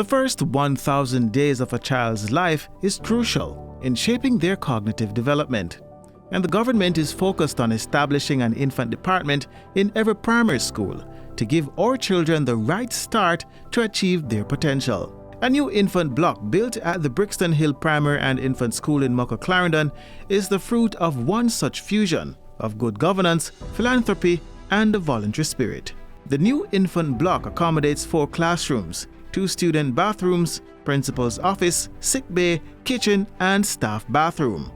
first 1,000 days of a child's life is crucial in shaping their cognitive development, and the government is focused on establishing an infant department in every primary school to give our children the right start to achieve their potential. A new infant block built at the Brixton Hill Primary and Infant School in Mucko Clarendon is the fruit of one such fusion of good governance, philanthropy, and a voluntary spirit. The new infant block accommodates 4 classrooms, 2 student bathrooms, principal's office, sick bay, kitchen, and staff bathroom.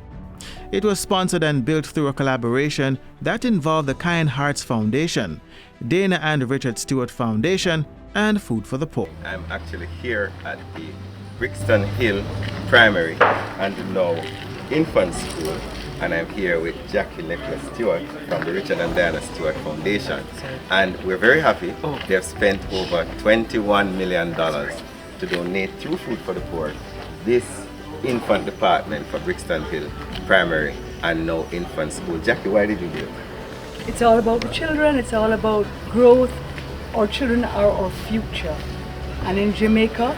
It was sponsored and built through a collaboration that involved the Kind Hearts Foundation, Dana and Richard Stewart Foundation, and Food for the Poor. I'm actually here at the Brixton Hill Primary and now Infant School, and I'm here with Jackie Nicholas Stewart from the Richard and Diana Stewart Foundation, and we're very happy. They've spent over $21 million to donate through Food for the Poor this infant department for Brixton Hill Primary and now Infant School. Jackie, why did you do it? It's all about the children, it's all about growth. Our children are our future, and in Jamaica,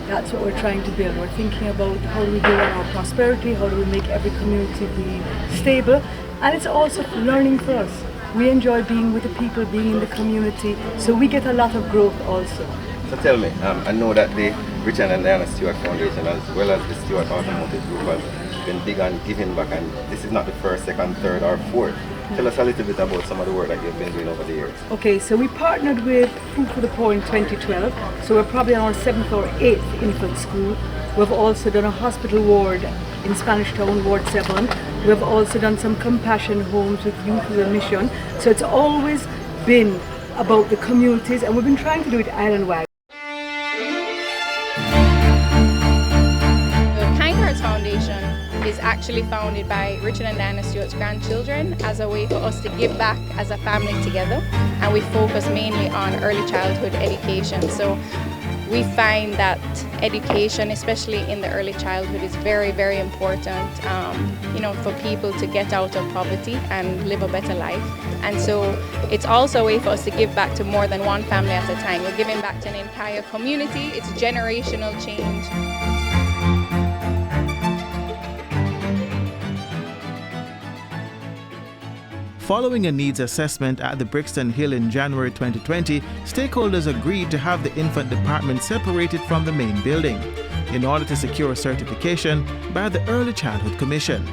that's what we're trying to build. We're thinking about how do we build on our prosperity, how do we make every community be stable, and it's also learning for us. We enjoy being with the people, being in the community, so we get a lot of growth also. So tell me, I know that the Richard and Diana Stewart Foundation as well as the Stewart Automotive Group has been big on giving back, and this is not the first, second, third or fourth. Tell us a little bit about some of the work that you've been doing over the years. Okay, so we partnered with Food for the Poor in 2012, so we're probably on our 7th or 8th infant school. We've also done a hospital ward in Spanish Town, Ward 7. We've also done some compassion homes with Youth with a Mission. So it's always been about the communities, and we've been trying to do it island-wide. The Kind Hearts Foundation is actually founded by Richard and Diana Stewart's grandchildren as a way for us to give back as a family together, and we focus mainly on early childhood education. So we find that education, especially in the early childhood, is very, very important, for people to get out of poverty and live a better life. And so it's also a way for us to give back to more than one family at a time. We're giving back to an entire community. It's generational change. Following a needs assessment at the Brixton Hill in January 2020, stakeholders agreed to have the infant department separated from the main building in order to secure certification by the Early Childhood Commission.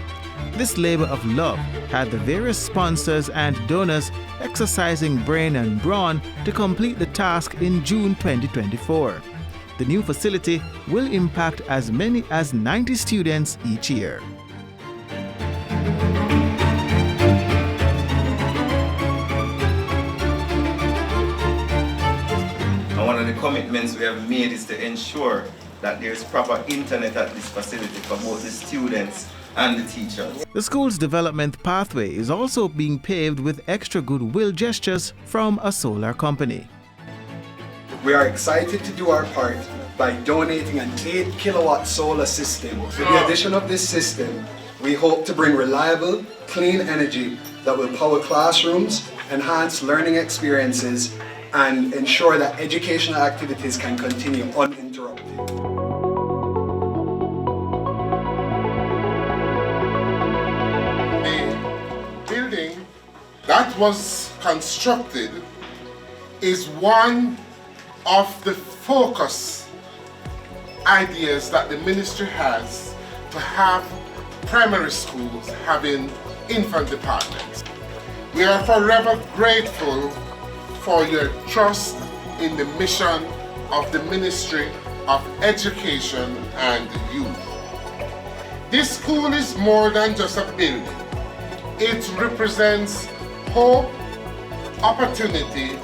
This labor of love had the various sponsors and donors exercising brain and brawn to complete the task in June 2024. The new facility will impact as many as 90 students each year. One of the commitments we have made is to ensure that there is proper internet at this facility for both the students and the teachers. The school's development pathway is also being paved with extra goodwill gestures from a solar company. We are excited to do our part by donating an 8 kilowatt solar system. With the addition of this system, we hope to bring reliable, clean energy that will power classrooms, enhance learning experiences, and ensure that educational activities can continue uninterrupted. The building that was constructed is one of the focus ideas that the ministry has to have primary schools having infant departments. We are forever grateful for your trust in the mission of the Ministry of Education and Youth. This school is more than just a building. It represents hope, opportunity,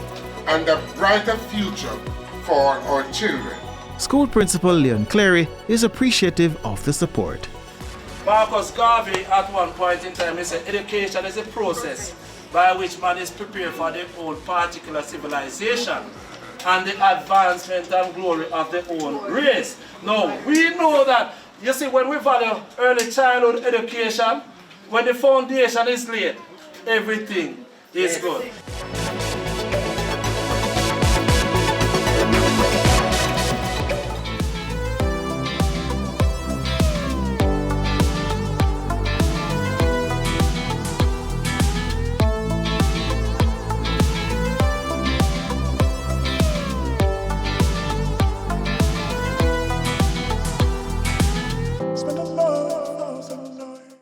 and a brighter future for our children. School Principal Leon Clary is appreciative of the support. Marcus Garvey at one point in time, he said education is a process by which man is prepared for their own particular civilization and the advancement and glory of their own race. Now, we know that, you see, when we value early childhood education, when the foundation is laid, everything is good.